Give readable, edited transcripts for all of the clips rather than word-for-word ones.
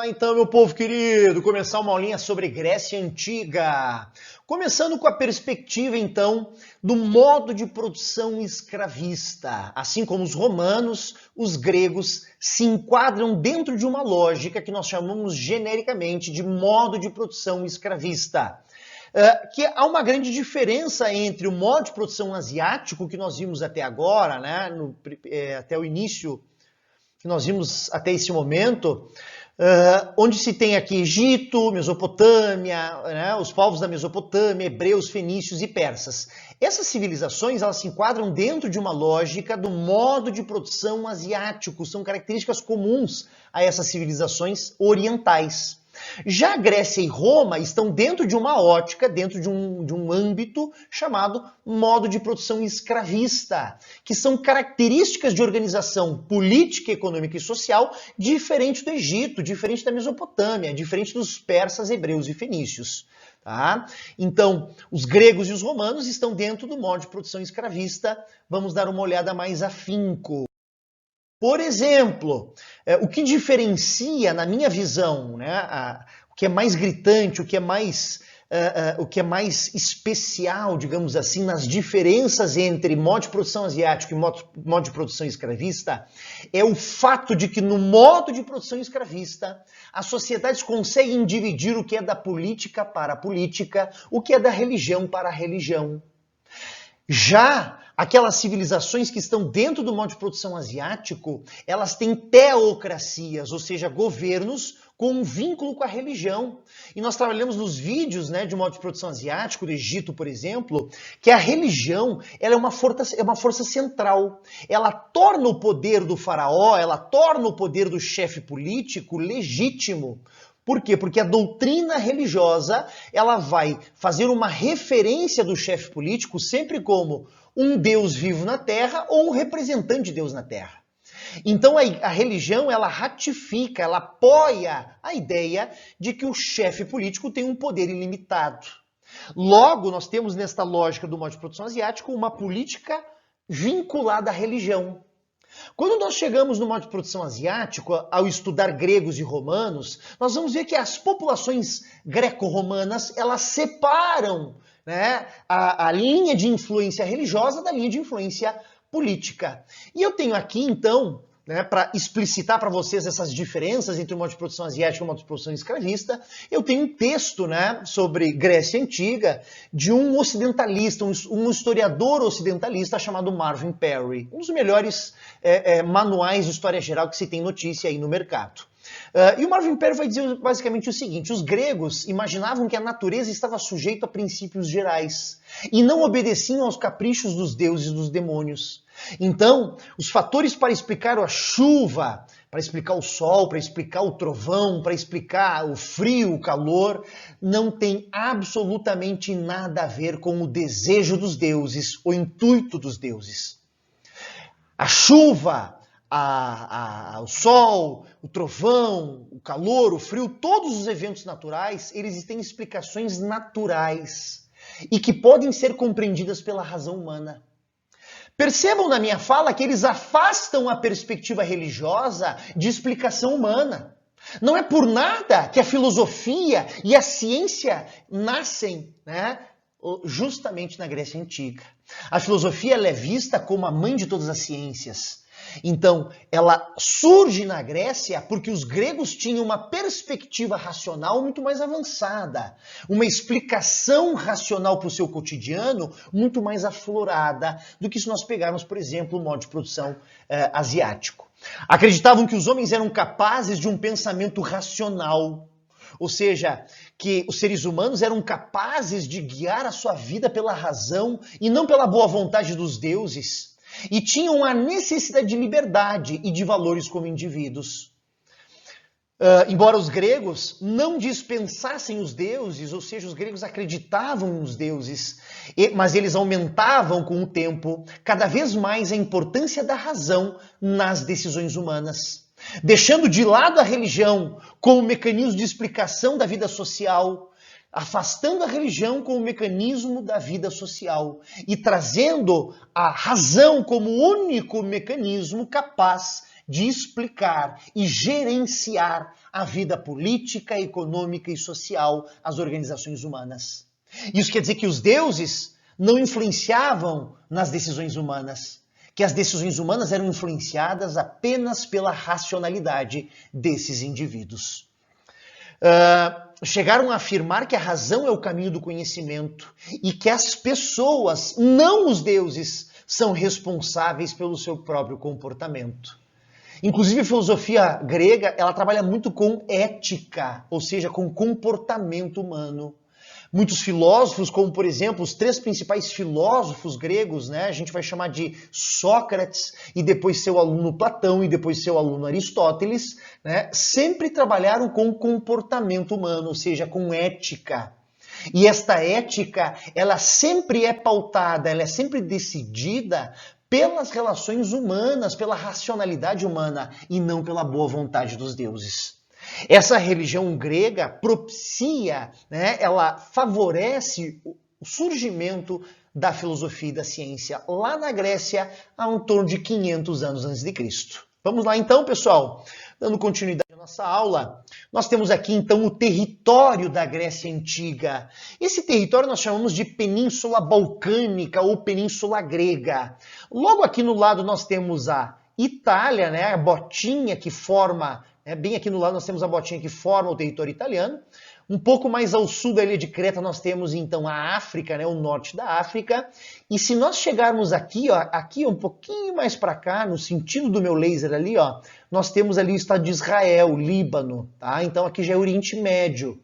lá então, meu povo querido, começar uma aulinha sobre Grécia Antiga. Começando com a perspectiva, então, do modo de produção escravista. Assim como os romanos, os gregos se enquadram dentro de uma lógica que nós chamamos genericamente de modo de produção escravista. Que há uma grande diferença entre o modo de produção asiático, que nós vimos até agora, né, até o início, que nós vimos até esse momento, onde se tem aqui Egito, Mesopotâmia, né, os povos da Mesopotâmia, hebreus, fenícios e persas. Essas civilizações, elas se enquadram dentro de uma lógica do modo de produção asiático, são características comuns a essas civilizações orientais. Já a Grécia e Roma estão dentro de uma ótica, dentro de um âmbito chamado modo de produção escravista, que são características de organização política, econômica e social diferente do Egito, diferente da Mesopotâmia, diferente dos persas, hebreus e fenícios. Tá? Então, os gregos e os romanos estão dentro do modo de produção escravista. Vamos dar uma olhada mais afinco. Por exemplo, o que diferencia, na minha visão, né, o que é mais gritante, o que é mais especial, digamos assim, nas diferenças entre modo de produção asiático e modo de produção escravista, é o fato de que no modo de produção escravista, as sociedades conseguem dividir o que é da política para a política, o que é da religião para a religião. Já aquelas civilizações que estão dentro do modo de produção asiático, elas têm teocracias, ou seja, governos com um vínculo com a religião. E nós trabalhamos nos vídeos, né, de modo de produção asiático, do Egito, por exemplo, que a religião ela é uma força central. Ela torna o poder do faraó, ela torna o poder do chefe político legítimo. Por quê? Porque a doutrina religiosa ela vai fazer uma referência do chefe político sempre como um Deus vivo na Terra ou um representante de Deus na Terra. Então a religião ela ratifica, ela apoia a ideia de que o chefe político tem um poder ilimitado. Logo, nós temos nesta lógica do modo de produção asiático uma política vinculada à religião. Quando nós chegamos no modo de produção asiático, ao estudar gregos e romanos, nós vamos ver que as populações greco-romanas, elas separam, né, a linha de influência religiosa da linha de influência política. E eu tenho aqui, então, né, para explicitar para vocês essas diferenças entre o modo de produção asiático e o modo de produção escravista, eu tenho um texto, né, sobre Grécia Antiga de um ocidentalista, um historiador ocidentalista chamado Marvin Perry, um dos melhores manuais de história geral que se tem notícia aí no mercado. E o Marvin Perry vai dizer basicamente o seguinte: os gregos imaginavam que a natureza estava sujeita a princípios gerais e não obedeciam aos caprichos dos deuses e dos demônios. Então, os fatores para explicar a chuva, para explicar o sol, para explicar o trovão, para explicar o frio, o calor, não tem absolutamente nada a ver com o desejo dos deuses, o intuito dos deuses. A chuva, o sol, o trovão, o calor, o frio, todos os eventos naturais, eles têm explicações naturais e que podem ser compreendidas pela razão humana. Percebam na minha fala que eles afastam a perspectiva religiosa de explicação humana. Não é por nada que a filosofia e a ciência nascem, né, justamente na Grécia Antiga. A filosofia ela é vista como a mãe de todas as ciências. Então, ela surge na Grécia porque os gregos tinham uma perspectiva racional muito mais avançada, uma explicação racional para o seu cotidiano muito mais aflorada do que se nós pegarmos, por exemplo, o modo de produção asiático. Acreditavam que os homens eram capazes de um pensamento racional, ou seja, que os seres humanos eram capazes de guiar a sua vida pela razão e não pela boa vontade dos deuses. E tinham a necessidade de liberdade e de valores como indivíduos. Embora os gregos não dispensassem os deuses, ou seja, os gregos acreditavam nos deuses, mas eles aumentavam com o tempo cada vez mais a importância da razão nas decisões humanas, deixando de lado a religião como mecanismo de explicação da vida social, afastando a religião como mecanismo da vida social e trazendo a razão como único mecanismo capaz de explicar e gerenciar a vida política, econômica e social, as organizações humanas. Isso quer dizer que os deuses não influenciavam nas decisões humanas, que as decisões humanas eram influenciadas apenas pela racionalidade desses indivíduos. Chegaram a afirmar que a razão é o caminho do conhecimento e que as pessoas, não os deuses, são responsáveis pelo seu próprio comportamento. Inclusive a filosofia grega, ela trabalha muito com ética, ou seja, com comportamento humano. Muitos filósofos, como por exemplo os 3 principais filósofos gregos, né, a gente vai chamar de Sócrates, e depois seu aluno Platão, e depois seu aluno Aristóteles, né, sempre trabalharam com comportamento humano, ou seja, com ética. E esta ética, ela sempre é pautada, ela é sempre decidida pelas relações humanas, pela racionalidade humana, e não pela boa vontade dos deuses. Essa religião grega propicia, né, ela favorece o surgimento da filosofia e da ciência lá na Grécia há em torno de 500 anos antes de Cristo. Vamos lá então, pessoal. Dando continuidade à nossa aula, nós temos aqui então o território da Grécia Antiga. Esse território nós chamamos de Península Balcânica ou Península Grega. Logo aqui no lado nós temos a Itália, né, a botinha que forma... bem aqui no lado nós temos a botinha que forma o território italiano. Um pouco mais ao sul da ilha de Creta nós temos então a África, né, o norte da África. E se nós chegarmos aqui, ó, aqui um pouquinho mais para cá, no sentido do meu laser ali, ó, nós temos ali o estado de Israel, o Líbano, tá? Então aqui já é Oriente Médio.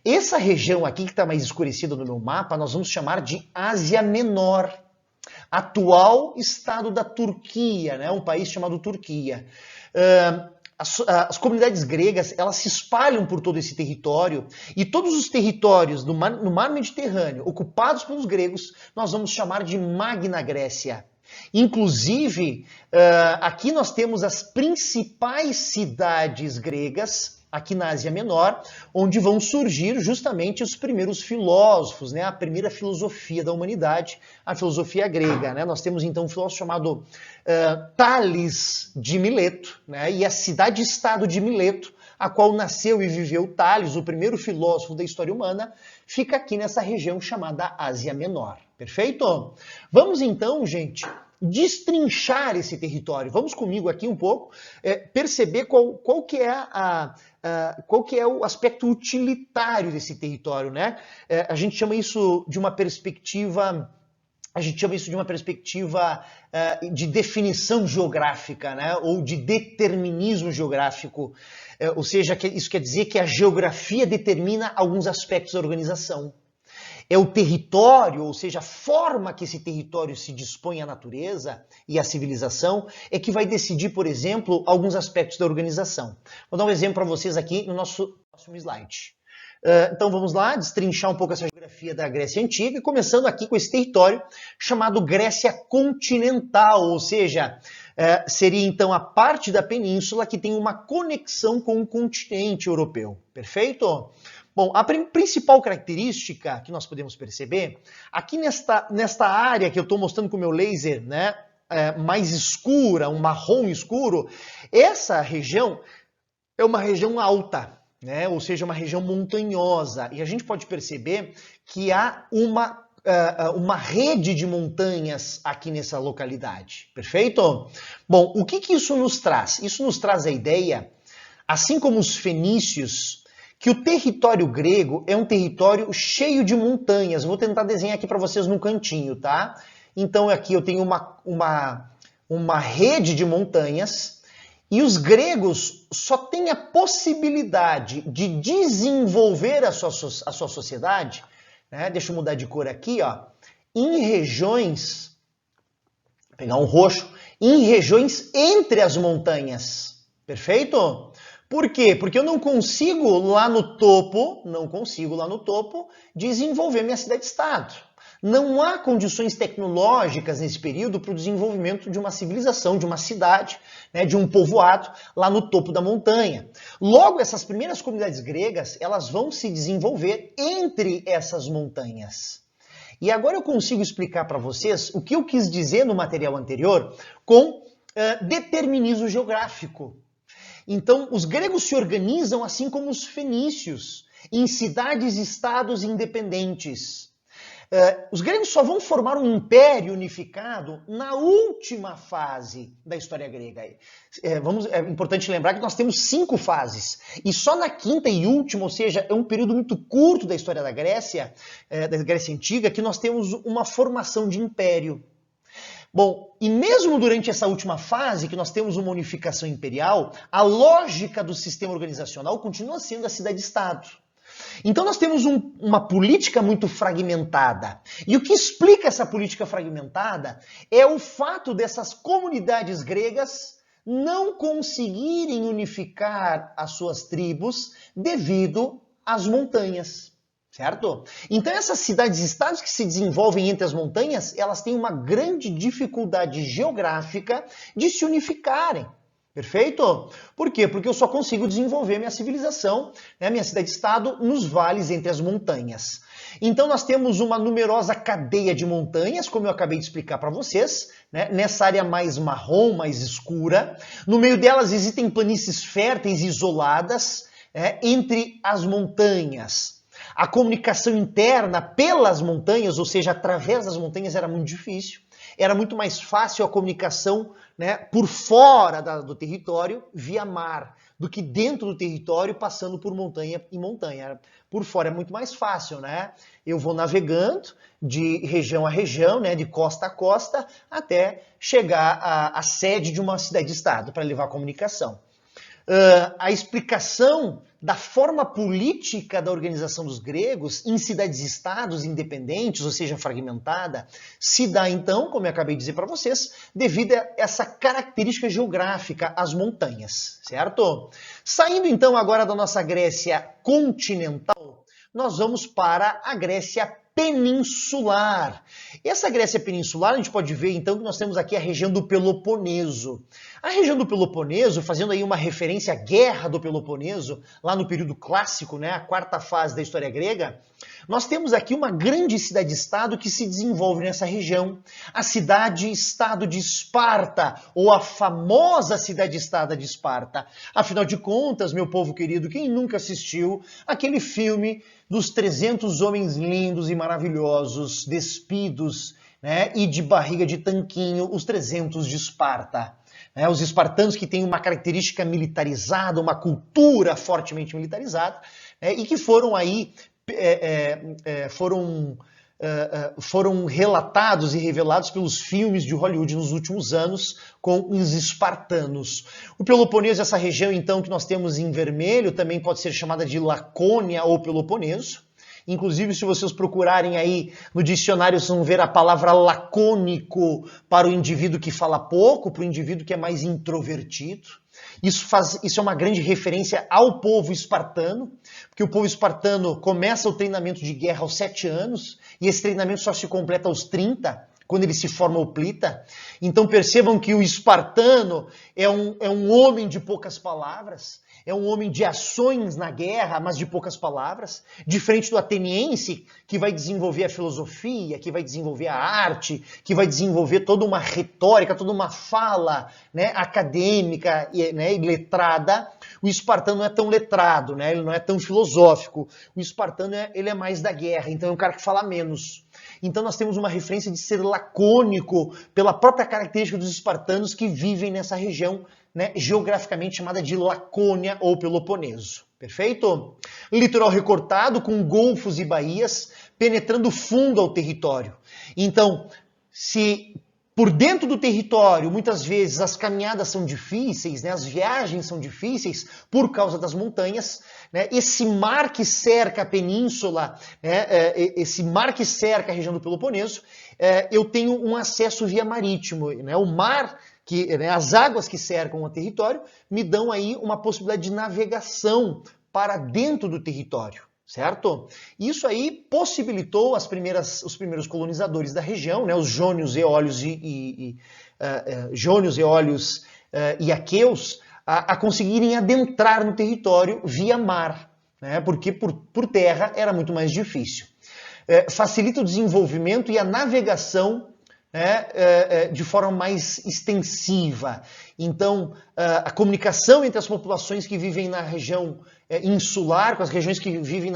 Essa região aqui que está mais escurecida no meu mapa, nós vamos chamar de Ásia Menor. Atual estado da Turquia, né, um país chamado Turquia. As comunidades gregas, elas se espalham por todo esse território, e todos os territórios no mar Mediterrâneo ocupados pelos gregos, nós vamos chamar de Magna Grécia. Inclusive, aqui nós temos as principais cidades gregas, aqui na Ásia Menor, onde vão surgir justamente os primeiros filósofos, né? A primeira filosofia da humanidade, a filosofia grega, né? Nós temos então um filósofo chamado Tales de Mileto, né? E a cidade-estado de Mileto, a qual nasceu e viveu Tales, o primeiro filósofo da história humana, fica aqui nessa região chamada Ásia Menor. Perfeito? Vamos então, gente, destrinchar esse território. Vamos comigo aqui um pouco, perceber qual que é o aspecto utilitário desse território, né? A gente chama isso de uma perspectiva de definição geográfica, né? Ou de determinismo geográfico. Ou seja, isso quer dizer que a geografia determina alguns aspectos da organização. É o território, ou seja, a forma que esse território se dispõe à natureza e à civilização, é que vai decidir, por exemplo, alguns aspectos da organização. Vou dar um exemplo para vocês aqui no nosso próximo slide. Então vamos lá, destrinchar um pouco essa geografia da Grécia Antiga, começando aqui com esse território chamado Grécia Continental, ou seja, seria então a parte da península que tem uma conexão com o continente europeu. Perfeito? Bom, a principal característica que nós podemos perceber, aqui nesta área que eu estou mostrando com o meu laser, né, mais escura, um marrom escuro, essa região é uma região alta, né, ou seja, uma região montanhosa. E a gente pode perceber que há uma rede de montanhas aqui nessa localidade. Perfeito? Bom, o que isso nos traz? Isso nos traz a ideia, assim como os fenícios, que o território grego é um território cheio de montanhas. Vou tentar desenhar aqui para vocês no cantinho, tá? Então aqui eu tenho uma rede de montanhas, e os gregos só têm a possibilidade de desenvolver a sua sociedade, né? Deixa eu mudar de cor aqui, ó, em regiões, vou pegar um roxo, em regiões entre as montanhas. Perfeito? Por quê? Porque eu não consigo lá no topo desenvolver minha cidade-estado. Não há condições tecnológicas nesse período para o desenvolvimento de uma civilização, de uma cidade, né, de um povoado lá no topo da montanha. Logo, essas primeiras comunidades gregas, elas vão se desenvolver entre essas montanhas. E agora eu consigo explicar para vocês o que eu quis dizer no material anterior com determinismo geográfico. Então, os gregos se organizam assim como os fenícios, em cidades-estados independentes. Os gregos só vão formar um império unificado na última fase da história grega. É importante lembrar que nós temos 5 fases. E só na quinta e última, ou seja, é um período muito curto da história da Grécia Antiga, que nós temos uma formação de império. Bom, e mesmo durante essa última fase, que nós temos uma unificação imperial, a lógica do sistema organizacional continua sendo a cidade-estado. Então nós temos uma política muito fragmentada. E o que explica essa política fragmentada é o fato dessas comunidades gregas não conseguirem unificar as suas tribos devido às montanhas. Certo? Então essas cidades-estados que se desenvolvem entre as montanhas, elas têm uma grande dificuldade geográfica de se unificarem. Perfeito? Por quê? Porque eu só consigo desenvolver minha civilização, né, minha cidade-estado, nos vales entre as montanhas. Então nós temos uma numerosa cadeia de montanhas, como eu acabei de explicar para vocês, né, nessa área mais marrom, mais escura. No meio delas existem planícies férteis isoladas, entre as montanhas. A comunicação interna pelas montanhas, ou seja, através das montanhas, era muito difícil. Era muito mais fácil a comunicação, né, por fora do território, via mar, do que dentro do território, passando por montanha em montanha. Por fora é muito mais fácil, né? Eu vou navegando de região a região, né, de costa a costa, até chegar à sede de uma cidade-estado para levar a comunicação. A explicação da forma política da organização dos gregos em cidades-estados independentes, ou seja, fragmentada, se dá então, como eu acabei de dizer para vocês, devido a essa característica geográfica, as montanhas, certo? Saindo então agora da nossa Grécia continental, nós vamos para a Grécia peninsular. Essa Grécia peninsular, a gente pode ver então que nós temos aqui a região do Peloponeso. A região do Peloponeso, fazendo aí uma referência à Guerra do Peloponeso, lá no período clássico, né, a 4ª fase da história grega, nós temos aqui uma grande cidade-estado que se desenvolve nessa região. A cidade-estado de Esparta, ou a famosa cidade-estado de Esparta. Afinal de contas, meu povo querido, quem nunca assistiu aquele filme dos 300 homens lindos e maravilhosos, despidos, né, e de barriga de tanquinho, os 300 de Esparta? Os espartanos que têm uma característica militarizada, uma cultura fortemente militarizada, e que foram aí, foram relatados e revelados pelos filmes de Hollywood nos últimos anos com os espartanos. O Peloponeso, essa região então que nós temos em vermelho, também pode ser chamada de Lacônia ou Peloponeso. Inclusive, se vocês procurarem aí no dicionário, vocês vão ver a palavra lacônico para o indivíduo que fala pouco, para o indivíduo que é mais introvertido. Isso é uma grande referência ao povo espartano, porque o povo espartano começa o treinamento de guerra aos 7 anos, e esse treinamento só se completa aos 30, quando ele se forma hoplita. Então percebam que o espartano é um homem de poucas palavras, é um homem de ações na guerra, mas de poucas palavras, diferente do ateniense, que vai desenvolver a filosofia, que vai desenvolver a arte, que vai desenvolver toda uma retórica, toda uma fala, né, acadêmica, né, e letrada. O espartano não é tão letrado, né, ele não é tão filosófico. O espartano ele é mais da guerra, então é um cara que fala menos. Então nós temos uma referência de ser lacônico pela própria característica dos espartanos que vivem nessa região, né, geograficamente chamada de Lacônia ou Peloponeso. Perfeito? Litoral recortado com golfos e baías penetrando fundo ao território. Então, se por dentro do território, muitas vezes as caminhadas são difíceis, né, as viagens são difíceis por causa das montanhas, né, esse mar que cerca a península, né, esse mar que cerca a região do Peloponeso, eu tenho um acesso via marítimo, né, o mar, né, as águas que cercam o território me dão aí uma possibilidade de navegação para dentro do território, certo? Isso aí possibilitou os primeiros colonizadores da região, né, os jônios, eólios e aqueus, a conseguirem adentrar no território via mar, né, porque por terra era muito mais difícil. Facilita o desenvolvimento e a navegação né, de forma mais extensiva. Então, a comunicação entre as populações que vivem na região insular, com as regiões que vivem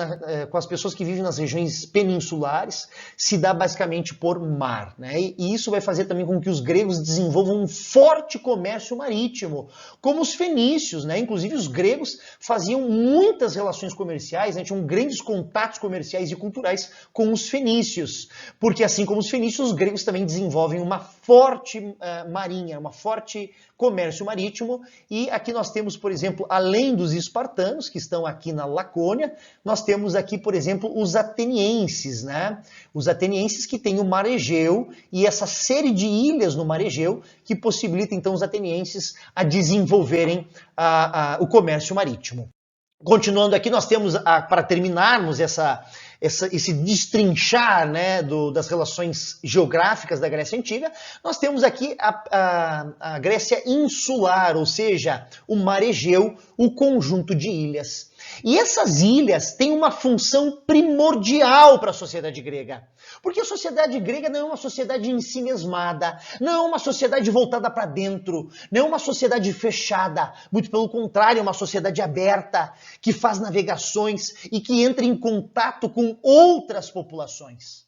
com as pessoas que vivem nas regiões peninsulares, se dá basicamente por mar, né? E isso vai fazer também com que os gregos desenvolvam um forte comércio marítimo, como os fenícios, né? Inclusive os gregos faziam muitas relações comerciais, né? Tinham grandes contatos comerciais e culturais com os fenícios, porque assim como os fenícios, os gregos também desenvolvem uma forte marinha, uma forte comércio marítimo, e aqui nós temos, por exemplo, além dos espartanos, que estão aqui na Lacônia, nós temos aqui, por exemplo, os atenienses, né? Os atenienses que têm o Mar Egeu e essa série de ilhas no Mar Egeu que possibilita, então, os atenienses a desenvolverem o comércio marítimo. Continuando aqui, nós temos, para terminarmos esse destrinchar, né, das relações geográficas da Grécia Antiga, nós temos aqui a Grécia insular, ou seja, o Mar Egeu, o conjunto de ilhas. E essas ilhas têm uma função primordial para a sociedade grega. Porque a sociedade grega não é uma sociedade em si mesmada, não é uma sociedade voltada para dentro, não é uma sociedade fechada, muito pelo contrário, é uma sociedade aberta, que faz navegações e que entra em contato com outras populações.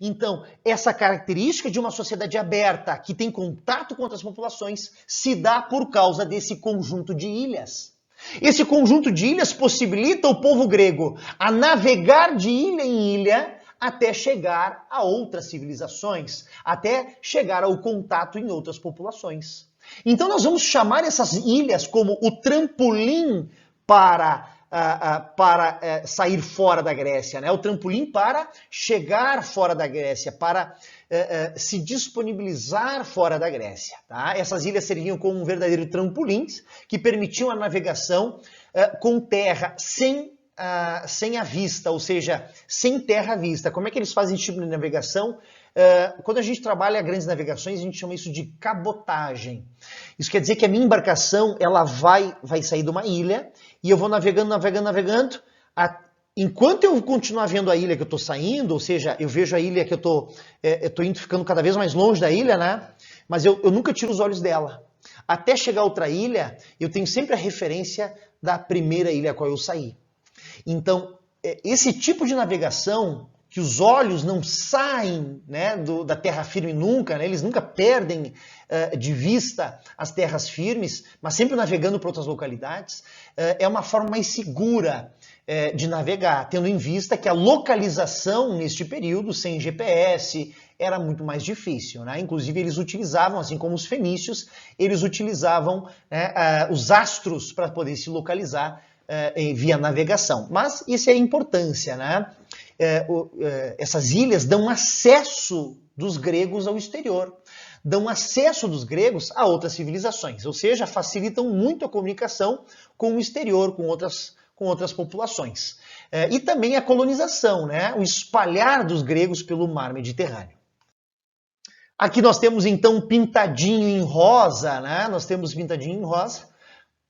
Então, essa característica de uma sociedade aberta, que tem contato com outras populações, se dá por causa desse conjunto de ilhas. Esse conjunto de ilhas possibilita o povo grego a navegar de ilha em ilha até chegar a outras civilizações, até chegar ao contato em outras populações. Então nós vamos chamar essas ilhas como o trampolim para sair fora da Grécia, né? O trampolim para chegar fora da Grécia, para se disponibilizar fora da Grécia. Tá? Essas ilhas serviam como um verdadeiro trampolim que permitiam a navegação com terra sem a vista, ou seja, sem terra à vista. Como é que eles fazem esse tipo de navegação? Quando a gente trabalha grandes navegações, a gente chama isso de cabotagem. Isso quer dizer que a minha embarcação ela vai sair de uma ilha e eu vou navegando. Enquanto eu continuar vendo a ilha que eu estou saindo, ou seja, eu vejo a ilha que eu estou indo ficando cada vez mais longe da ilha, né? Mas eu nunca tiro os olhos dela. Até chegar a outra ilha, eu tenho sempre a referência da primeira ilha a qual eu saí. Então, esse tipo de navegação, que os olhos não saem, né, da terra firme nunca, né, eles nunca perdem de vista as terras firmes, mas sempre navegando para outras localidades, é uma forma mais segura de navegar, tendo em vista que a localização neste período, sem GPS, era muito mais difícil, né? Inclusive eles utilizavam, assim como os fenícios, eles utilizavam os astros para poder se localizar via navegação. Mas isso é a importância, né? Essas ilhas dão acesso dos gregos ao exterior, dão acesso dos gregos a outras civilizações, ou seja, facilitam muito a comunicação com o exterior, com outras populações. E também a colonização, né? O espalhar dos gregos pelo mar Mediterrâneo. Aqui nós temos então pintadinho em rosa, né? Nós temos pintadinho em rosa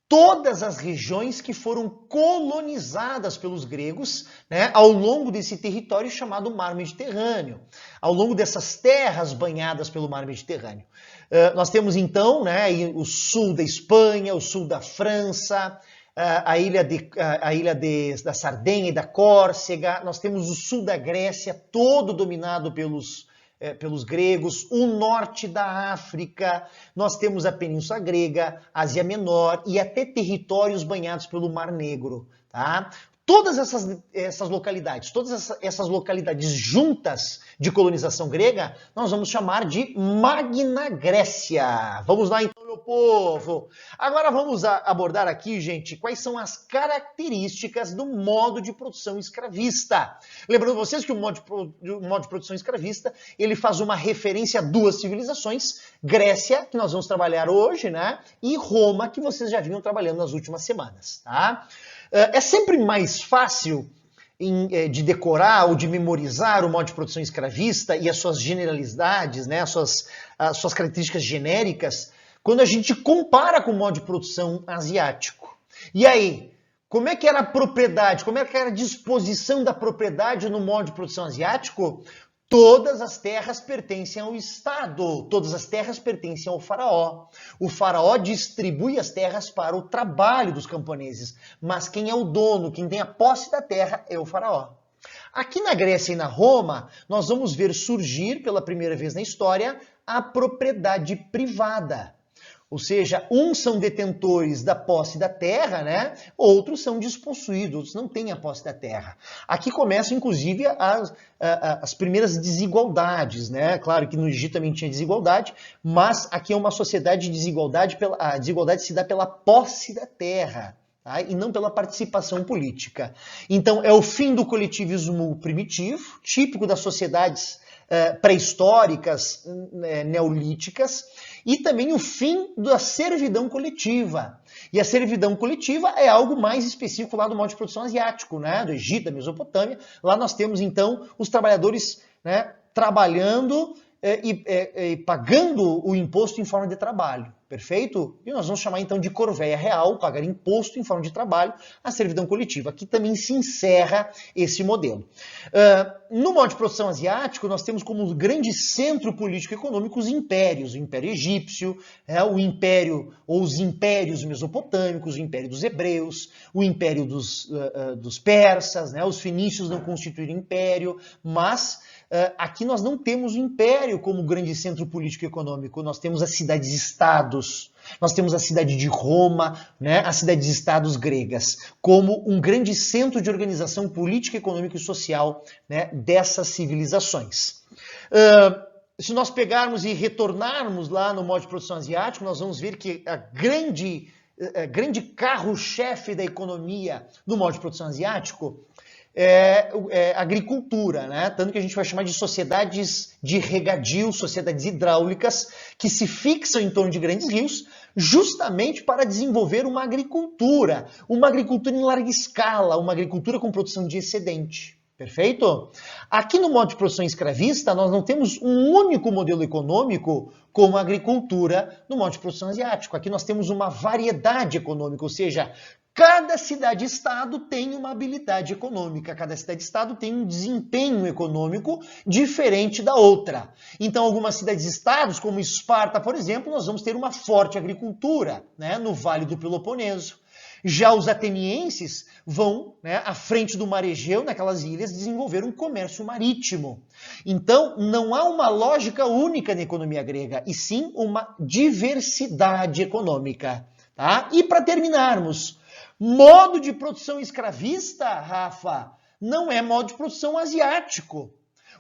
todas as regiões que foram colonizadas pelos gregos, né, ao longo desse território chamado Mar Mediterrâneo, ao longo dessas terras banhadas pelo Mar Mediterrâneo. Nós temos então, né, o sul da Espanha, o sul da França, a ilha da Sardenha e da Córcega, nós temos o sul da Grécia, todo dominado pelos gregos, o norte da África, nós temos a Península Grega, Ásia Menor e até territórios banhados pelo Mar Negro. Tá? Todas essas localidades, juntas de colonização grega, nós vamos chamar de Magna Grécia. Vamos lá então, meu povo. Agora vamos abordar aqui, gente, quais são as características do modo de produção escravista. Lembrando vocês que o modo de produção escravista, ele faz uma referência a duas civilizações, Grécia, que nós vamos trabalhar hoje, né, e Roma, que vocês já vinham trabalhando nas últimas semanas, tá? É sempre mais fácil de decorar ou de memorizar o modo de produção escravista e as suas generalidades, né, as suas características genéricas, quando a gente compara com o modo de produção asiático. E aí, como é que era a propriedade, como é que era a disposição da propriedade no modo de produção asiático? Todas as terras pertencem ao Estado, todas as terras pertencem ao faraó. O faraó distribui as terras para o trabalho dos camponeses, mas quem é o dono, quem tem a posse da terra é o faraó. Aqui na Grécia e na Roma, nós vamos ver surgir pela primeira vez na história a propriedade privada. Ou seja, uns são detentores da posse da terra, né? Outros são despossuídos, outros não têm a posse da terra. Aqui começam, inclusive, as primeiras desigualdades, né? Claro que no Egito também tinha desigualdade, mas aqui é uma sociedade de desigualdade, a desigualdade se dá pela posse da terra, tá? E não pela participação política. Então, é o fim do coletivismo primitivo, típico das sociedades pré-históricas, neolíticas, e também o fim da servidão coletiva. E a servidão coletiva é algo mais específico lá do modo de produção asiático, né? Do Egito, da Mesopotâmia. Lá nós temos, então, os trabalhadores, né, trabalhando e pagando o imposto em forma de trabalho. Perfeito? E nós vamos chamar então de corvéia real, pagar imposto em forma de trabalho, a servidão coletiva. Aqui também se encerra esse modelo. No modo de produção asiático, nós temos como grande centro político e econômico os impérios. O Império Egípcio, o Império, ou os Impérios Mesopotâmicos, o Império dos Hebreus, o Império dos Persas, né? Os fenícios não constituíram império, mas aqui nós não temos o império como grande centro político e econômico, nós temos as cidades-estados, nós temos a cidade de Roma, né, as cidades-estados gregas, como um grande centro de organização política, econômica e social, né, dessas civilizações. Se nós pegarmos e retornarmos lá no modo de produção asiático, nós vamos ver que a grande carro-chefe da economia no modo de produção asiático é agricultura, né? Tanto que a gente vai chamar de sociedades de regadio, sociedades hidráulicas, que se fixam em torno de grandes rios, justamente para desenvolver uma agricultura em larga escala, uma agricultura com produção de excedente. Perfeito? Aqui no modo de produção escravista, nós não temos um único modelo econômico como a agricultura no modo de produção asiático. Aqui nós temos uma variedade econômica, ou seja, cada cidade-estado tem uma habilidade econômica, cada cidade-estado tem um desempenho econômico diferente da outra. Então, algumas cidades-estados, como Esparta, por exemplo, nós vamos ter uma forte agricultura, né, no Vale do Peloponeso. Já os atenienses vão, né, à frente do mar Egeu, naquelas ilhas, desenvolver um comércio marítimo. Então, não há uma lógica única na economia grega, e sim uma diversidade econômica. Tá? E para terminarmos, modo de produção escravista, Rafa, não é modo de produção asiático.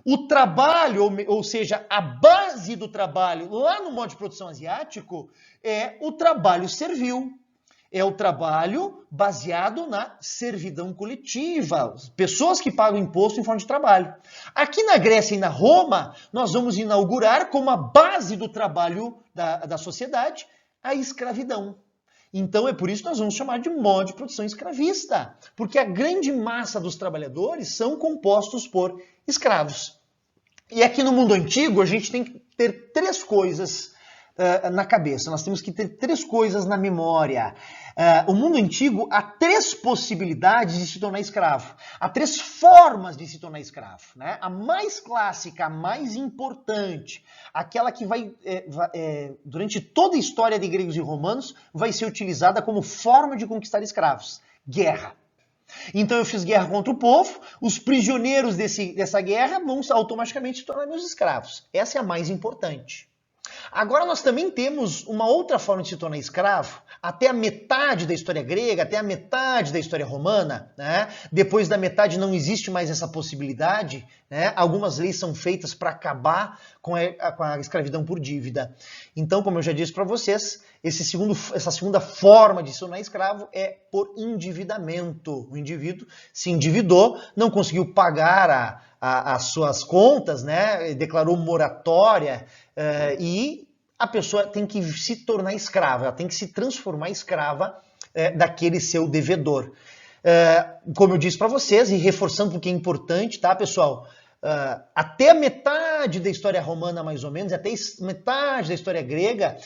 O trabalho, ou seja, a base do trabalho lá no modo de produção asiático é o trabalho servil. É o trabalho baseado na servidão coletiva, pessoas que pagam imposto em forma de trabalho. Aqui na Grécia e na Roma, nós vamos inaugurar como a base do trabalho da sociedade a escravidão. Então é por isso que nós vamos chamar de modo de produção escravista, porque a grande massa dos trabalhadores são compostos por escravos. E aqui no mundo antigo a gente tem que ter três coisas na cabeça, nós temos que ter três coisas na memória. O mundo antigo há três possibilidades de se tornar escravo, há três formas de se tornar escravo, né? A mais clássica, a mais importante, aquela que vai, durante toda a história de gregos e romanos, vai ser utilizada como forma de conquistar escravos: guerra. Então eu fiz guerra contra o povo, os prisioneiros dessa guerra vão automaticamente se tornar meus escravos. Essa é a mais importante. Agora nós também temos uma outra forma de se tornar escravo, até a metade da história grega, até a metade da história romana, né? Depois da metade não existe mais essa possibilidade, né? Algumas leis são feitas para acabar com a escravidão por dívida. Então, como eu já disse para vocês, essa segunda forma de se tornar escravo é por endividamento. O indivíduo se endividou, não conseguiu pagar as suas contas, né? Declarou moratória, e a pessoa tem que se tornar escrava, ela tem que se transformar escrava daquele seu devedor. Como eu disse para vocês, e reforçando porque é importante, tá, pessoal? Até a metade da história romana, mais ou menos, até metade da história grega,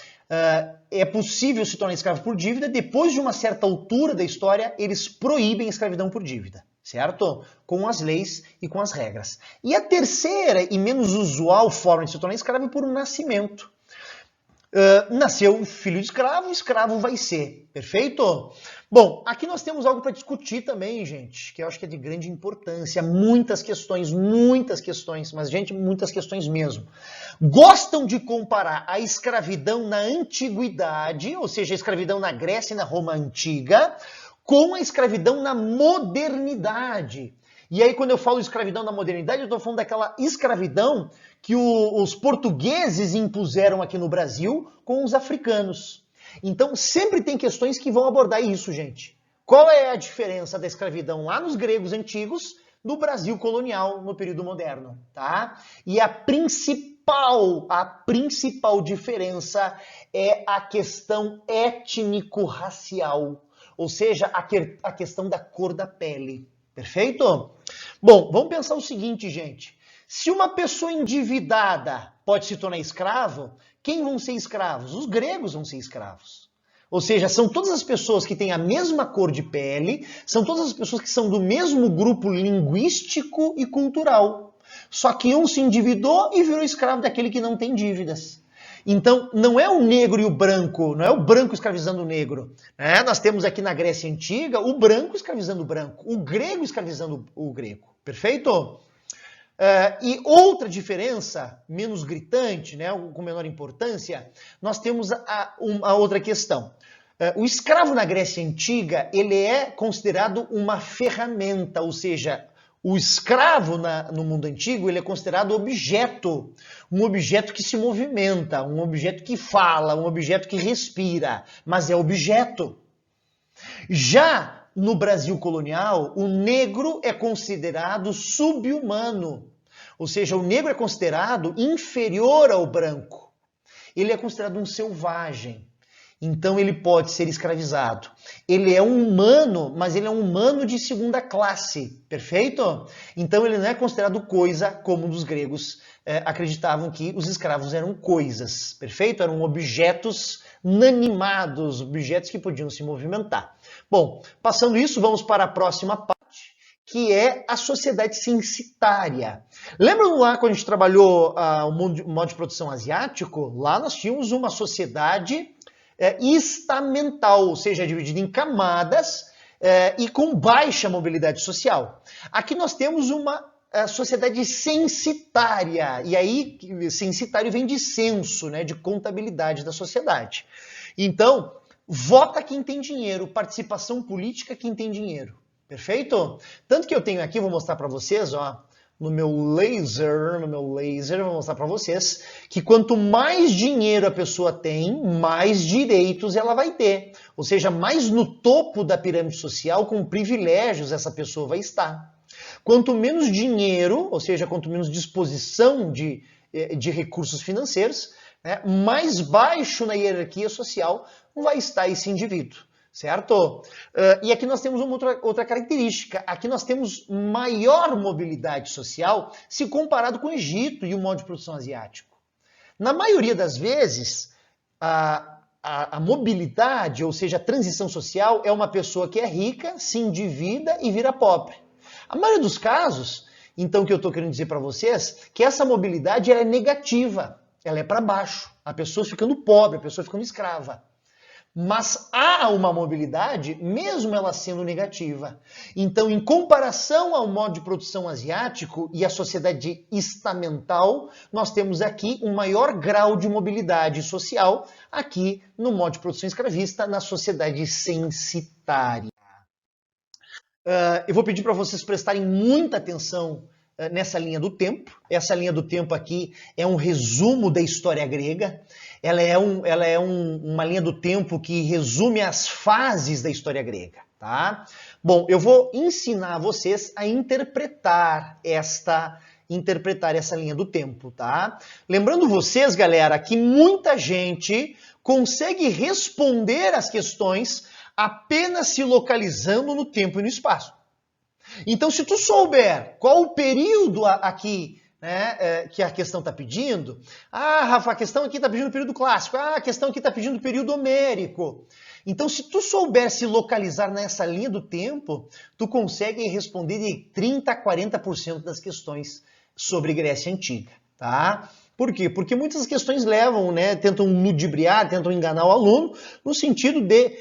é possível se tornar escravo por dívida. Depois de uma certa altura da história, eles proíbem a escravidão por dívida. certo? Com as leis e com as regras. E a terceira e menos usual forma de se tornar escravo é por nascimento. Nasceu filho de escravo, escravo vai ser. Perfeito? Bom, aqui nós temos algo para discutir também, gente, que eu acho que é de grande importância. Muitas questões, mas, gente, muitas questões mesmo. Gostam de comparar a escravidão na antiguidade, ou seja, a escravidão na Grécia e na Roma antiga, com a escravidão na modernidade. E aí, quando eu falo escravidão na modernidade, eu estou falando daquela escravidão que os portugueses impuseram aqui no Brasil com os africanos. Então, sempre tem questões que vão abordar isso, gente. Qual é a diferença da escravidão lá nos gregos antigos no Brasil colonial, no período moderno, tá? E a principal diferença é a questão étnico-racial, ou seja, a questão da cor da pele. Perfeito? Bom, vamos pensar o seguinte, gente. Se uma pessoa endividada pode se tornar escravo, quem vão ser escravos? Os gregos vão ser escravos. Ou seja, são todas as pessoas que têm a mesma cor de pele, são todas as pessoas que são do mesmo grupo linguístico e cultural. Só que um se endividou e virou escravo daquele que não tem dívidas. Então, não é o negro e o branco, não é o branco escravizando o negro. Nós temos aqui na Grécia Antiga o branco escravizando o branco, o grego escravizando o grego. Perfeito? E outra diferença, menos gritante, com menor importância, nós temos a outra questão. O escravo na Grécia Antiga, ele é considerado uma ferramenta, ou seja, o escravo no mundo antigo, ele é considerado objeto, um objeto que se movimenta, um objeto que fala, um objeto que respira, mas é objeto. Já no Brasil colonial, o negro é considerado sub-humano, ou seja, o negro é considerado inferior ao branco. Ele é considerado um selvagem. Então ele pode ser escravizado. Ele é um humano, mas ele é um humano de segunda classe, perfeito? Então ele não é considerado coisa como os gregos acreditavam que os escravos eram coisas, perfeito? Eram objetos inanimados, objetos que podiam se movimentar. Bom, passando isso, vamos para a próxima parte, que é a sociedade censitária. Lembram lá quando a gente trabalhou o modo de produção asiático? Lá nós tínhamos uma sociedade estamental, ou seja, dividida em camadas e com baixa mobilidade social. Aqui nós temos uma sociedade censitária, e aí censitário vem de censo, de contabilidade da sociedade. Então, vota quem tem dinheiro, participação política quem tem dinheiro, perfeito? Tanto que eu tenho aqui, vou mostrar para vocês, ó, no meu laser, vou mostrar para vocês que quanto mais dinheiro a pessoa tem, mais direitos ela vai ter. Ou seja, mais no topo da pirâmide social, com privilégios essa pessoa vai estar. Quanto menos dinheiro, ou seja, quanto menos disposição de recursos financeiros, mais baixo na hierarquia social vai estar esse indivíduo. Certo? E aqui nós temos uma outra característica. Aqui nós temos maior mobilidade social se comparado com o Egito e o modo de produção asiático. Na maioria das vezes, a mobilidade, ou seja, a transição social, é uma pessoa que é rica, se endivida e vira pobre. A maioria dos casos, então, que eu estou querendo dizer para vocês, que essa mobilidade ela é negativa, ela é para baixo. A pessoa ficando pobre, a pessoa ficando escrava. Mas há uma mobilidade, mesmo ela sendo negativa. Então, em comparação ao modo de produção asiático e à sociedade estamental, nós temos aqui um maior grau de mobilidade social aqui no modo de produção escravista, na sociedade censitária. Eu vou pedir para vocês prestarem muita atenção nessa linha do tempo. Essa linha do tempo aqui é um resumo da história grega. Ela é uma linha do tempo que resume as fases da história grega, tá? Bom, eu vou ensinar vocês a interpretar essa linha do tempo, tá? Lembrando vocês, galera, que muita gente consegue responder as questões apenas se localizando no tempo e no espaço. Então, se tu souber qual o período aqui que a questão está pedindo, Rafa, a questão aqui está pedindo o período clássico, a questão aqui está pedindo o período homérico. Então, se tu souber se localizar nessa linha do tempo, tu consegue responder de 30 a 40% das questões sobre Grécia Antiga, tá? Por quê? Porque muitas questões levam, né, tentam ludibriar, tentam enganar o aluno, no sentido de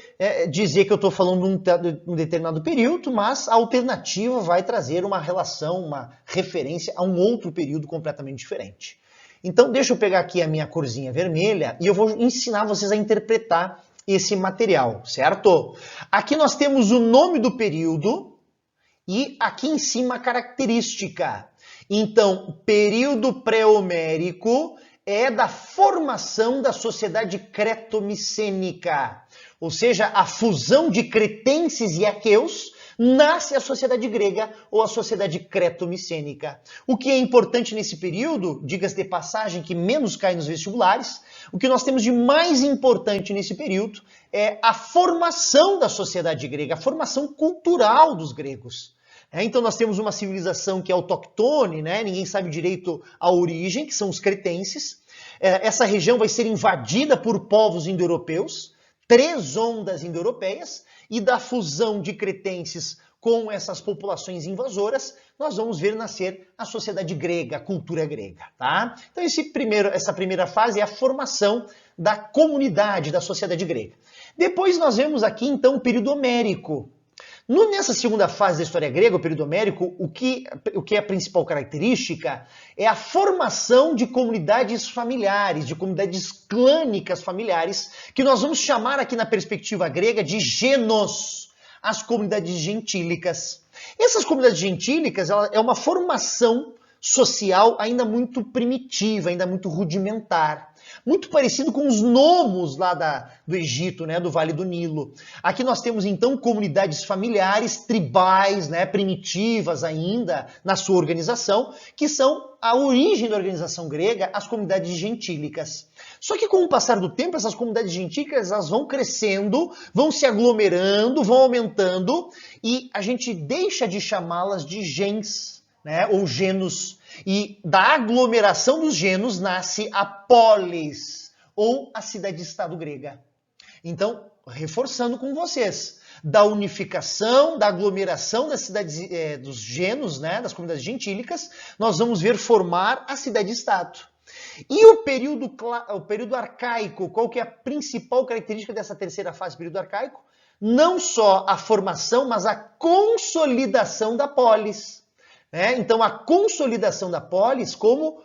dizer que eu estou falando de um determinado período, mas a alternativa vai trazer uma relação, uma referência a um outro período completamente diferente. Então, deixa eu pegar aqui a minha corzinha vermelha e eu vou ensinar vocês a interpretar esse material, certo? Aqui nós temos o nome do período e aqui em cima a característica. Então, período pré-homérico é da formação da sociedade cretomicênica, ou seja, a fusão de cretenses e aqueus, nasce a sociedade grega ou a sociedade cretomicênica. O que é importante nesse período, diga-se de passagem, que menos cai nos vestibulares, o que nós temos de mais importante nesse período é a formação da sociedade grega, a formação cultural dos gregos. Então nós temos uma civilização que é autóctone, né? Ninguém sabe direito a origem, que são os cretenses. Essa região vai ser invadida por povos indo-europeus, 3 ondas indo-europeias, e da fusão de cretenses com essas populações invasoras, nós vamos ver nascer a sociedade grega, a cultura grega, tá? Então essa primeira fase é a formação da comunidade, da sociedade grega. Depois nós vemos aqui, então, o período homérico. Nessa segunda fase da história grega, o período homérico, o que é a principal característica é a formação de comunidades familiares, de comunidades clânicas familiares, que nós vamos chamar aqui na perspectiva grega de genos, as comunidades gentílicas. Essas comunidades gentílicas é uma formação social ainda muito primitiva, ainda muito rudimentar. Muito parecido com os nomos lá do Egito, né, do Vale do Nilo. Aqui nós temos então comunidades familiares, tribais, né, primitivas ainda na sua organização, que são a origem da organização grega, as comunidades gentílicas. Só que com o passar do tempo, essas comunidades gentílicas elas vão crescendo, vão se aglomerando, vão aumentando, e a gente deixa de chamá-las de gens, né, ou genos. E da aglomeração dos genos nasce a polis, ou a cidade-estado grega. Então, reforçando com vocês, da unificação, da aglomeração das cidades, dos genos, né, das comunidades gentílicas, nós vamos ver formar a cidade-estado. E o período arcaico, qual que é a principal característica dessa terceira fase do período arcaico? Não só a formação, mas a consolidação da polis. Então, a consolidação da polis como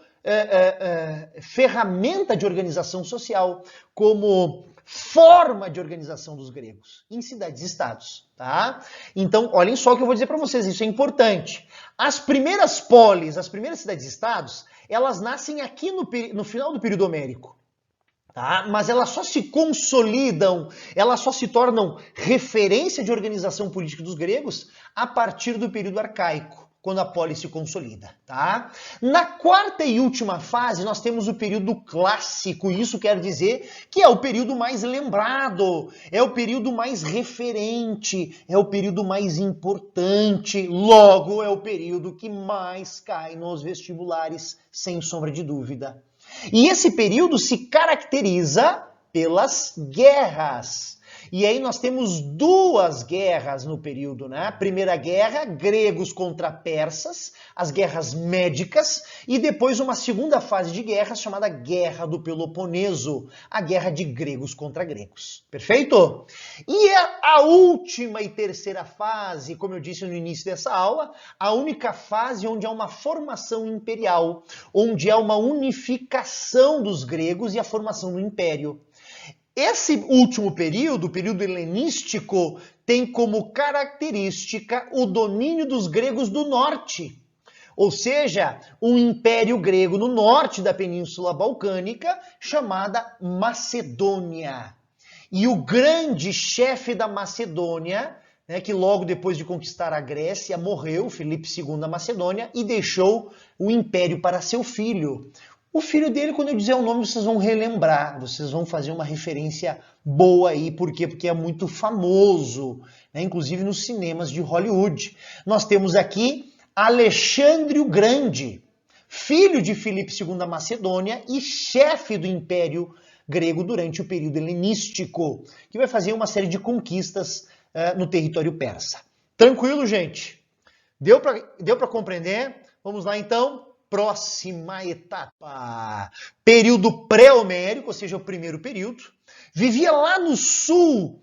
ferramenta de organização social, como forma de organização dos gregos em cidades-estados, tá? Então, olhem só o que eu vou dizer para vocês, isso é importante. As primeiras polis, as primeiras cidades-estados, elas nascem aqui no final do período homérico. Tá? Mas elas só se consolidam, elas só se tornam referência de organização política dos gregos a partir do período arcaico, quando a polis se consolida, tá? Na quarta e última fase, nós temos o período clássico, e isso quer dizer que é o período mais lembrado, é o período mais referente, é o período mais importante, logo é o período que mais cai nos vestibulares, sem sombra de dúvida. E esse período se caracteriza pelas guerras. E aí nós temos 2 guerras no período, né? Primeira guerra, gregos contra persas, as guerras médicas, e depois uma segunda fase de guerra chamada Guerra do Peloponeso, a guerra de gregos contra gregos. Perfeito? E a última e terceira fase, como eu disse no início dessa aula, a única fase onde há uma formação imperial, onde há uma unificação dos gregos e a formação do império. Esse último período, o período helenístico, tem como característica o domínio dos gregos do norte. Ou seja, um império grego no norte da Península Balcânica, chamada Macedônia. E o grande chefe da Macedônia, né, que logo depois de conquistar a Grécia, morreu, Filipe II da Macedônia, e deixou o império para seu filho. O filho dele, quando eu dizer o nome, vocês vão relembrar, vocês vão fazer uma referência boa aí. Por quê? Porque é muito famoso, né? Inclusive nos cinemas de Hollywood. Nós temos aqui Alexandre o Grande, filho de Filipe II da Macedônia e chefe do Império grego durante o período helenístico, que vai fazer uma série de conquistas no território persa. Tranquilo, gente? Deu para compreender? Vamos lá, então. Próxima etapa. Período pré-homérico, ou seja, o primeiro período. Vivia lá no sul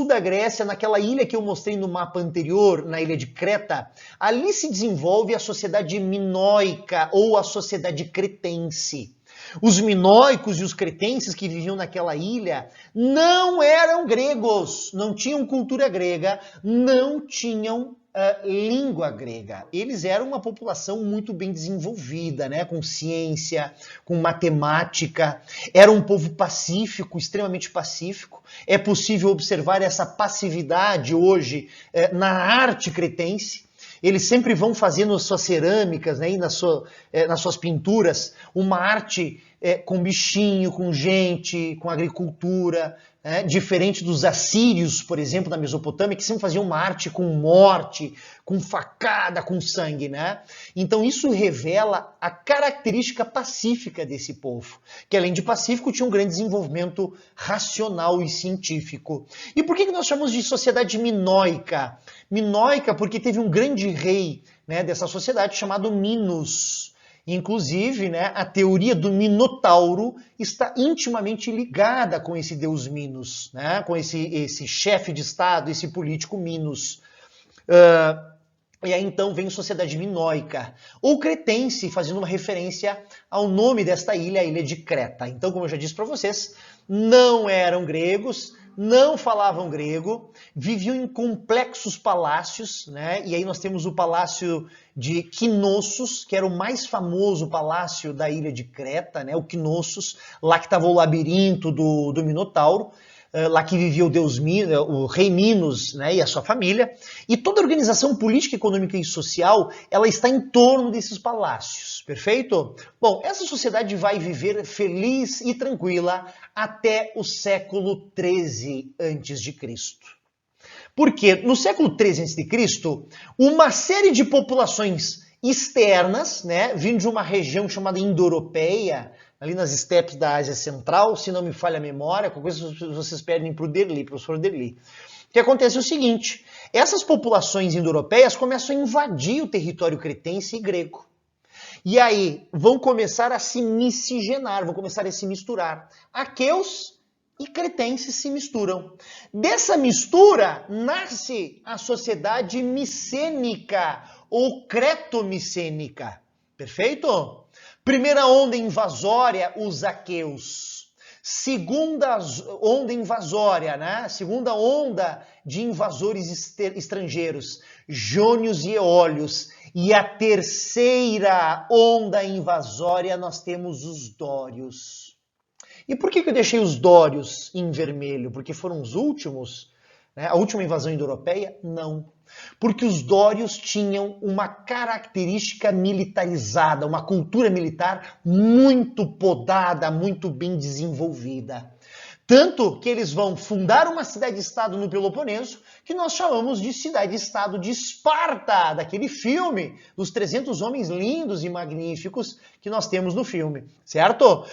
da Grécia, naquela ilha que eu mostrei no mapa anterior, na ilha de Creta. Ali se desenvolve a sociedade minoica ou a sociedade cretense. Os minoicos e os cretenses que viviam naquela ilha não eram gregos, não tinham cultura grega, não tinham língua grega. Eles eram uma população muito bem desenvolvida, né? Com ciência, com matemática. Era um povo pacífico, extremamente pacífico. É possível observar essa passividade hoje na arte cretense. Eles sempre vão fazendo nas suas cerâmicas, né, e nas suas pinturas, uma arte com bichinho, com gente, com agricultura, diferente dos assírios, por exemplo, da Mesopotâmia, que sempre faziam uma arte com morte, com facada, com sangue, né? Então isso revela a característica pacífica desse povo, que além de pacífico tinha um grande desenvolvimento racional e científico. E por que nós chamamos de sociedade minoica? Minoica porque teve um grande rei, né, dessa sociedade chamado Minos. Inclusive, né, a teoria do Minotauro está intimamente ligada com esse deus Minos, né, com esse chefe de Estado, esse político Minos. E aí então vem sociedade minoica, ou cretense, fazendo uma referência ao nome desta ilha, a ilha de Creta. Então, como eu já disse para vocês, não eram gregos, não falavam grego, viviam em complexos palácios, né? E aí nós temos o palácio de Knossos, que era o mais famoso palácio da ilha de Creta, né? O Knossos, lá que estava o labirinto do Minotauro, lá que vivia o deus Minos, o rei Minos, né, e a sua família. E toda a organização política, econômica e social, ela está em torno desses palácios, perfeito? Bom, essa sociedade vai viver feliz e tranquila até o século XIII a.C. Porque no século XIII a.C., uma série de populações externas, né, vindo de uma região chamada Indo-Europeia, ali nas estepes da Ásia Central, se não me falha a memória, qualquer coisa vocês pedem para o Derli, professor Derli. O que acontece é o seguinte, essas populações indo-europeias começam a invadir o território cretense e grego. E aí vão começar a se miscigenar, vão começar a se misturar. Aqueus e cretenses se misturam. Dessa mistura nasce a sociedade micênica ou cretomicênica. Perfeito? Primeira onda invasória, os aqueus. Segunda onda invasória, né? Segunda onda de invasores estrangeiros, jônios e eólios. E a terceira onda invasória, nós temos os dórios. E por que eu deixei os dórios em vermelho? Porque foram os últimos, né? A última invasão indo-europeia? Não. Porque os dórios tinham uma característica militarizada, uma cultura militar muito podada, muito bem desenvolvida. Tanto que eles vão fundar uma cidade-estado no Peloponeso, que nós chamamos de cidade-estado de Esparta, daquele filme, dos 300 homens lindos e magníficos que nós temos no filme, certo?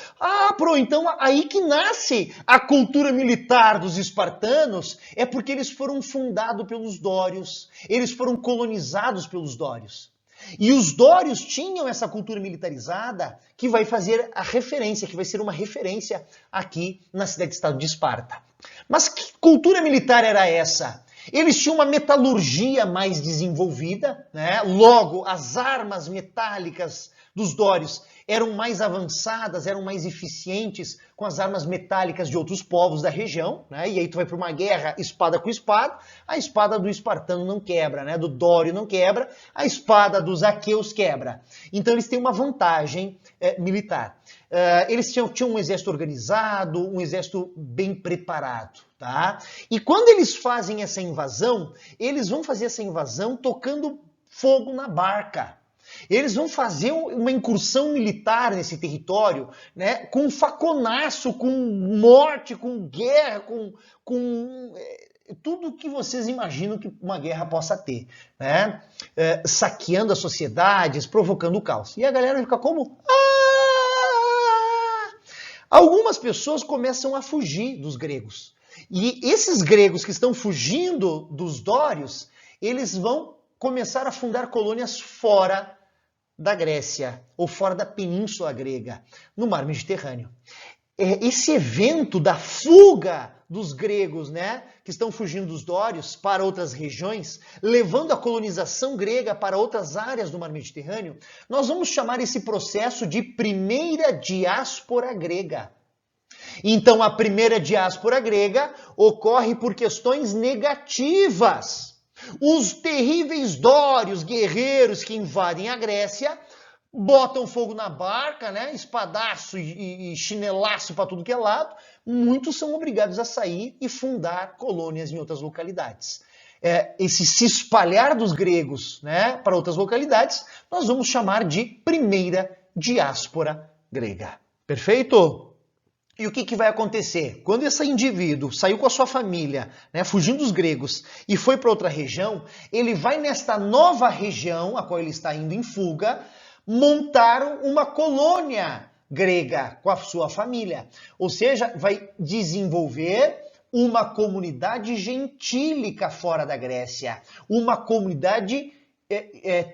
Então aí que nasce a cultura militar dos espartanos, é porque eles foram fundados pelos dórios, eles foram colonizados pelos dórios. E os dórios tinham essa cultura militarizada que vai fazer a referência, que vai ser uma referência aqui na cidade-estado de Esparta. Mas que cultura militar era essa? Eles tinham uma metalurgia mais desenvolvida, né? Logo, as armas metálicas dos dórios eram mais avançadas, eram mais eficientes com as armas metálicas de outros povos da região, né? E aí tu vai para uma guerra espada com espada, a espada do espartano não quebra, né? Do dório não quebra, a espada dos aqueus quebra. Então eles têm uma vantagem militar. Eles tinham um exército organizado, um exército bem preparado, tá? E quando eles fazem essa invasão, eles vão fazer essa invasão tocando fogo na barca. Eles vão fazer uma incursão militar nesse território, né, com faconaço, com morte, com guerra, com tudo que vocês imaginam que uma guerra possa ter, né? Saqueando as sociedades, provocando o caos. E a galera fica como? Algumas pessoas começam a fugir dos gregos. E esses gregos que estão fugindo dos dórios, eles vão começar a fundar colônias fora da Grécia, ou fora da Península Grega, no Mar Mediterrâneo. Esse evento da fuga dos gregos, né, que estão fugindo dos dórios para outras regiões, levando a colonização grega para outras áreas do Mar Mediterrâneo, nós vamos chamar esse processo de primeira diáspora grega. Então, a primeira diáspora grega ocorre por questões negativas. Os terríveis dórios, guerreiros que invadem a Grécia, botam fogo na barca, né? Espadaço e chinelaço para tudo que é lado. Muitos são obrigados a sair e fundar colônias em outras localidades. Esse se espalhar dos gregos, né, para outras localidades, nós vamos chamar de primeira diáspora grega. Perfeito? E o que vai acontecer? Quando esse indivíduo saiu com a sua família, né, fugindo dos gregos, e foi para outra região, ele vai nesta nova região, a qual ele está indo em fuga, montar uma colônia grega com a sua família. Ou seja, vai desenvolver uma comunidade gentílica fora da Grécia, uma comunidade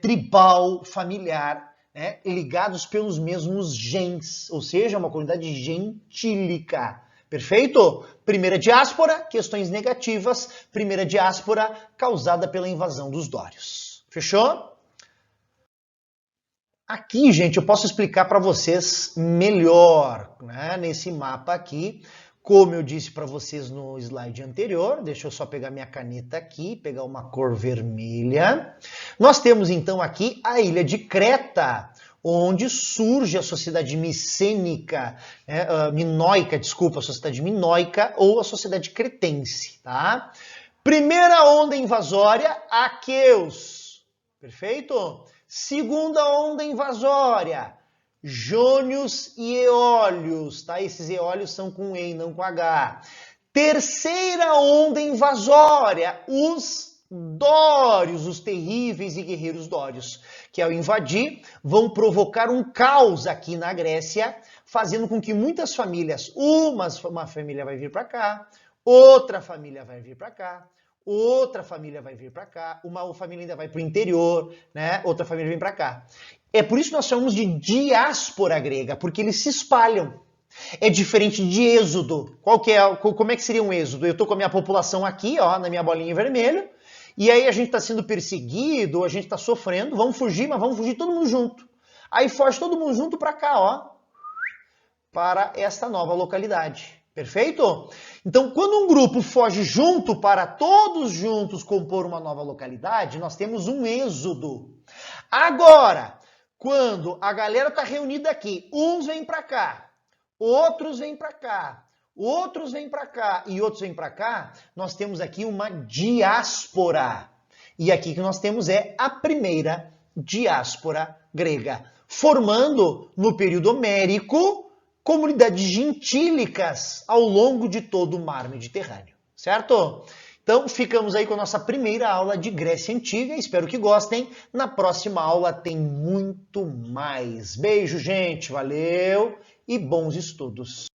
tribal, familiar, né, ligados pelos mesmos gens, ou seja, uma comunidade gentílica. Perfeito? Primeira diáspora, questões negativas. Primeira diáspora causada pela invasão dos dórios. Fechou? Aqui, gente, eu posso explicar para vocês melhor, né, nesse mapa aqui. Como eu disse para vocês no slide anterior, deixa eu só pegar minha caneta aqui, pegar uma cor vermelha. Nós temos então aqui a ilha de Creta, onde surge a sociedade micênica, minoica, desculpa, a sociedade minoica ou a sociedade cretense, tá? Primeira onda invasória, aqueus, perfeito? Segunda onda invasória, jônios e eólios, tá? Esses eólios são com E e não com H. Terceira onda invasória, os dórios, os terríveis e guerreiros dórios, que ao invadir vão provocar um caos aqui na Grécia, fazendo com que muitas famílias, uma família vai vir para cá, outra família vai vir para cá, outra família vai vir para cá, uma família ainda vai para o interior, né? Outra família vem para cá. É por isso que nós chamamos de diáspora grega, porque eles se espalham. É diferente de êxodo. Como é que seria um êxodo? Eu estou com a minha população aqui, ó, na minha bolinha vermelha, e aí a gente está sendo perseguido, a gente está sofrendo, vamos fugir, mas vamos fugir todo mundo junto. Aí foge todo mundo junto para cá, ó, para esta nova localidade. Perfeito? Então, quando um grupo foge junto para todos juntos compor uma nova localidade, nós temos um êxodo. Agora, quando a galera está reunida aqui, uns vêm para cá, outros vêm para cá, outros vêm para cá e outros vêm para cá, nós temos aqui uma diáspora. E aqui que nós temos é a primeira diáspora grega, formando no período homérico comunidades gentílicas ao longo de todo o mar Mediterrâneo, certo? Então, ficamos aí com a nossa primeira aula de Grécia Antiga. Espero que gostem. Na próxima aula tem muito mais. Beijo, gente. Valeu e bons estudos.